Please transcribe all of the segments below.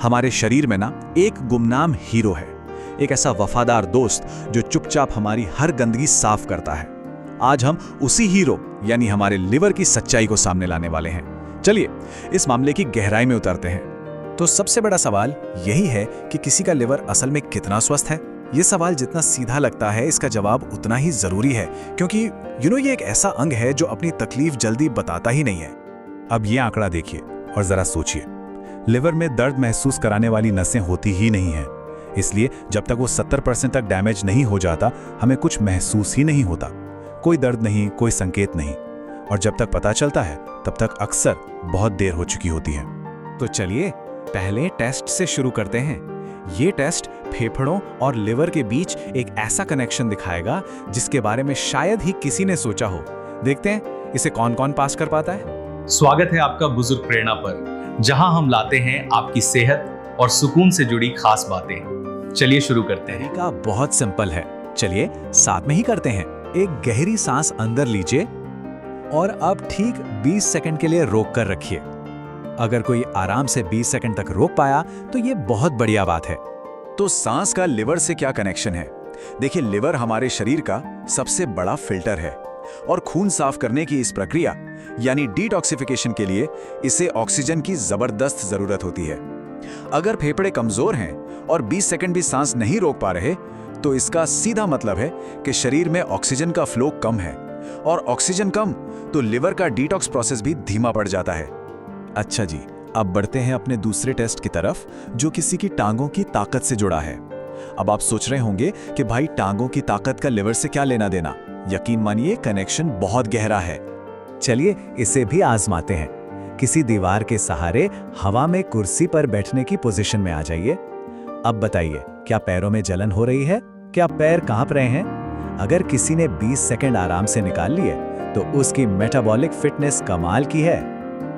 हमारे शरीर में ना एक गुमनाम हीरो है, एक ऐसा वफादार दोस्त जो चुपचाप हमारी हर गंदगी साफ करता है। आज हम उसी हीरो यानी हमारे लिवर की सच्चाई को सामने लाने वाले हैं। चलिए इस मामले की गहराई में उतरते हैं। तो सबसे बड़ा सवाल यही है कि किसी का लिवर असल में कितना स्वस्थ है। ये सवाल जितना सीधा लगता है, इसका जवाब उतना ही जरूरी है, क्योंकि ये एक ऐसा अंग है जो अपनी तकलीफ जल्दी बताता ही नहीं है। अब ये आंकड़ा देखिए और जरा सोचिए, लिवर में दर्द महसूस कराने वाली नसें होती ही नहीं है, इसलिए जब तक वो 70% तक डैमेज नहीं हो जाता हमें कुछ महसूस ही नहीं होता। कोई दर्द नहीं, कोई संकेत नहीं, और जब तक पता चलता है तब तक अक्सर बहुत देर हो चुकी होती है। तो चलिए पहले टेस्ट से शुरू करते हैं। ये टेस्ट फेफड़ों और लिवर के बीच एक ऐसा कनेक्शन दिखाएगा जिसके बारे में शायद ही किसी ने सोचा हो। देखते हैं इसे कौन कौन पास कर पाता है। स्वागत है आपका बुजुर्ग प्रेरणा पर, जहां हम लाते हैं आपकी सेहत और सुकून से जुड़ी खास बातें। चलिए शुरू करते हैं। तरीका बहुत सिंपल है, चलिए साथ में ही करते हैं। एक गहरी सांस अंदर लीजिए और अब ठीक 20 सेकंड के लिए रोक कर रखिए। अगर कोई आराम से 20 सेकंड तक रोक पाया तो ये बहुत बढ़िया बात है। तो सांस का लिवर से क्या कनेक्शन है? देखिए, लिवर हमारे शरीर का सबसे बड़ा फिल्टर है और खून साफ करने की इस प्रक्रिया यानी डिटॉक्सिफिकेशन के लिए इसे ऑक्सीजन की जबरदस्त जरूरत होती है। अगर फेफड़े कमजोर हैं और 20 सेकंड भी सांस नहीं रोक पा रहे तो इसका सीधा मतलब है कि शरीर में ऑक्सीजन का फ्लो कम है, और ऑक्सीजन कम तो लिवर का डिटॉक्स प्रोसेस भी धीमा पड़ जाता है। अच्छा जी, अब बढ़ते हैं अपने दूसरे टेस्ट की तरफ, जो किसी की टांगों की ताकत से जुड़ा है। अब आप सोच रहे होंगे कि भाई टांगों की ताकत का लिवर से क्या लेना देना। यकीन मानिए कनेक्शन बहुत गहरा है। चलिए इसे भी आजमाते हैं। किसी दीवार के सहारे हवा में कुर्सी पर बैठने की पोजीशन में आ जाइए। अब बताइए, क्या पैरों में जलन हो रही है? क्या पैर कांप रहे हैं? अगर किसी ने 20 सेकंड आराम से निकाल लिए तो उसकी मेटाबॉलिक फिटनेस कमाल की है।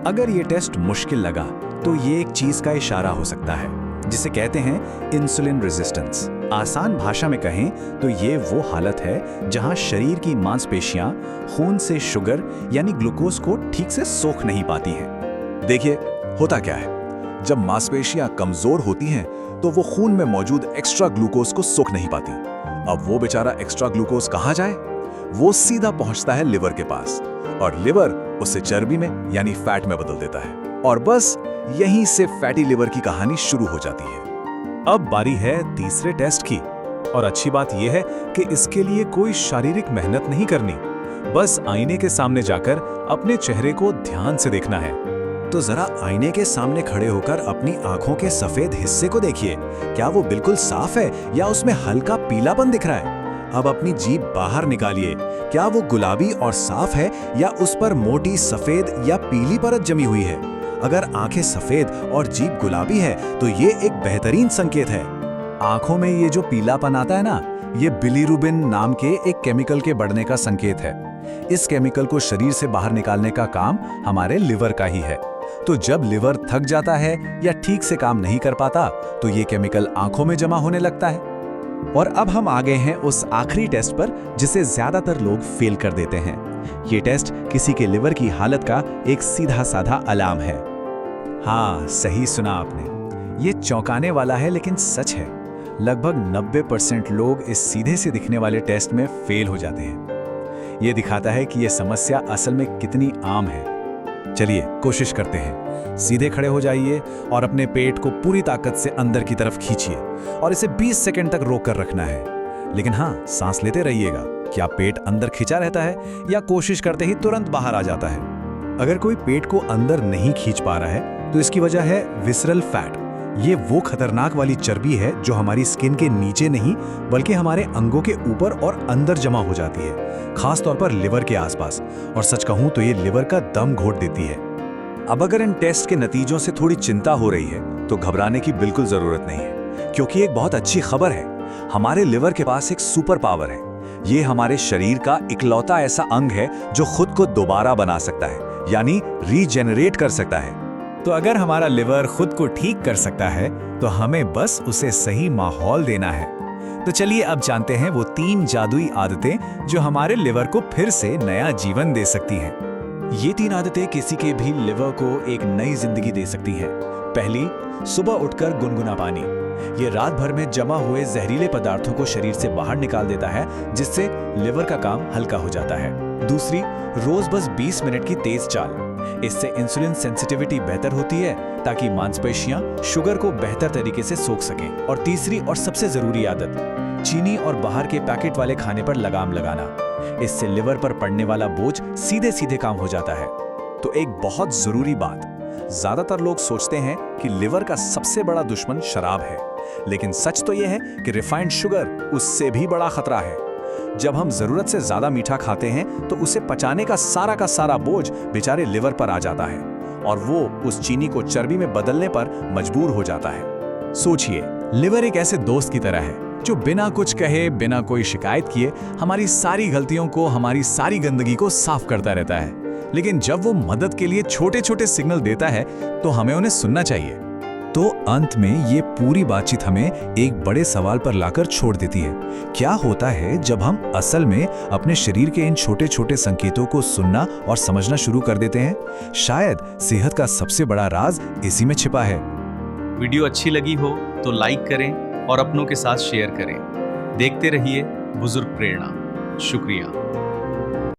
अगर ये टेस्ट मुश्किल लगा तो ये एक चीज का इशारा हो सकता है जिसे कहते हैं इंसुलिन रेजिस्टेंस। आसान भाषा में कहें तो ये वो हालत है जहां शरीर की मांसपेशियां खून से शुगर यानी ग्लूकोज को ठीक से सोख नहीं पाती हैं। देखिए होता क्या है, जब मांसपेशियां कमजोर होती हैं तो वो खून में मौजूद एक्स्ट्रा ग्लूकोज को सोख नहीं पाती। अब वो बेचारा एक्स्ट्रा ग्लूकोज कहाँ जाए? वो सीधा पहुंचता है लिवर के पास, और लिवर उसे चर्बी में यानी फैट में बदल देता है, और बस यहीं से फैटी लिवर की कहानी शुरू हो जाती है। अब बारी है तीसरे टेस्ट की, और अच्छी बात यह है कि इसके लिए कोई शारीरिक मेहनत नहीं करनी, बस आईने के सामने जाकर अपने चेहरे को ध्यान से देखना है। तो जरा आईने के सामने खड़े होकर अपनी आंखों के सफेद हिस्से को देखिए। क्या वो बिल्कुल साफ है या उसमें हल्का पीलापन दिख रहा है? अब अपनी जीभ बाहर निकालिए। क्या वो गुलाबी और साफ है या उस पर मोटी सफेद या पीली परत जमी हुई है? अगर आंखें सफेद और जीभ गुलाबी है तो ये एक बेहतरीन संकेत है। आंखों में ये जो पीलापन आता है ना, ये बिलीरुबिन नाम के एक केमिकल के बढ़ने का संकेत है। इस केमिकल को शरीर से बाहर निकालने का काम हमारे लिवर का ही है। तो जब लिवर थक जाता है या ठीक से काम नहीं कर पाता तो ये केमिकल आंखों में जमा होने लगता है। और अब हम आ गए हैं उस आखिरी टेस्ट पर जिसे ज्यादातर लोग फेल कर देते हैं। ये टेस्ट किसी के लिवर की हालत का एक सीधा साधा अलार्म है। हाँ, सही सुना आपने। ये चौंकाने वाला है लेकिन सच है। लगभग 90% लोग इस सीधे से दिखने वाले टेस्ट में फेल हो जाते हैं। ये दिखाता है कि ये समस्या असल में कितनी आम है। चलिए कोशिश करते हैं। सीधे खड़े हो जाइए और अपने पेट को पूरी ताकत से अंदर की तरफ खींचिए, और इसे 20 सेकंड तक रोक कर रखना है। लेकिन हाँ, सांस लेते रहिएगा। क्या पेट अंदर खिंचा रहता है या कोशिश करते ही तुरंत बाहर आ जाता है? अगर कोई पेट को अंदर नहीं खींच पा रहा है तो इसकी वजह है विसरल फैट। ये वो खतरनाक वाली चर्बी है जो हमारी स्किन के नीचे नहीं बल्कि हमारे अंगों के ऊपर और अंदर जमा हो जाती है, खास तौर पर लिवर के आसपास। और सच कहूं तो ये लिवर का दम घोट देती है। अब अगर इन टेस्ट के नतीजों से थोड़ी चिंता हो रही है तो घबराने की बिल्कुल जरूरत नहीं है, क्योंकि एक बहुत अच्छी खबर है। हमारे लिवर के पास एक सुपर पावर है। ये हमारे शरीर का इकलौता ऐसा अंग है जो खुद को दोबारा बना सकता है, यानी रीजेनरेट कर सकता है। तो अगर हमारा लिवर खुद को ठीक कर सकता है तो हमें बस उसे सही माहौल देना है। तो चलिए अब जानते हैं वो 3 जादुई आदतें जो हमारे लिवर को फिर से नया जीवन दे सकती हैं। ये 3 आदतें किसी के भी लिवर को एक नई जिंदगी दे सकती हैं। पहली, सुबह उठकर गुनगुना पानी। ये रात भर में जमा हुए जहरीले पदार्थों को शरीर से बाहर निकाल देता है, जिससे लिवर का काम हल्का हो जाता है। दूसरी, रोज बस 20 मिनट की तेज चाल। इससे इंसुलिन सेंसिटिविटी बेहतर होती है, ताकि मांसपेशियां शुगर को बेहतर तरीके से सोख सकें। और तीसरी और सबसे जरूरी आदत, चीनी और बाहर के पैकेट वाले खाने पर लगाम लगाना। इससे लिवर पर पड़ने वाला बोझ सीधे सीधे काम हो जाता है। तो एक बहुत जरूरी बात, ज्यादातर लोग सोचते हैं कि लिवर का सबसे बड़ा दुश्मन शराब है, लेकिन सच तो यह है कि रिफाइंड शुगर उससे भी बड़ा खतरा है। जब हम जरूरत से ज्यादा मीठा खाते हैं तो उसे पचाने का सारा बोझ बेचारे लिवर पर आ जाता है, और वो उस चीनी को चर्बी में बदलने पर मजबूर हो जाता है। सोचिए, लिवर एक ऐसे दोस्त की तरह है जो बिना कुछ कहे, बिना कोई शिकायत किए हमारी सारी गलतियों को, हमारी सारी गंदगी को साफ करता रहता है। लेकिन जब वो मदद के लिए छोटे छोटे सिग्नल देता है तो हमें उन्हें सुनना चाहिए। तो अंत में ये पूरी बातचीत हमें एक बड़े सवाल पर लाकर छोड़ देती है। क्या होता है जब हम असल में अपने शरीर के इन छोटे छोटे संकेतों को सुनना और समझना शुरू कर देते हैं? शायद सेहत का सबसे बड़ा राज इसी में छिपा है। वीडियो अच्छी लगी हो तो लाइक करें और अपनों के साथ शेयर करें। देखते रहिए बुजुर्ग प्रेरणा। शुक्रिया।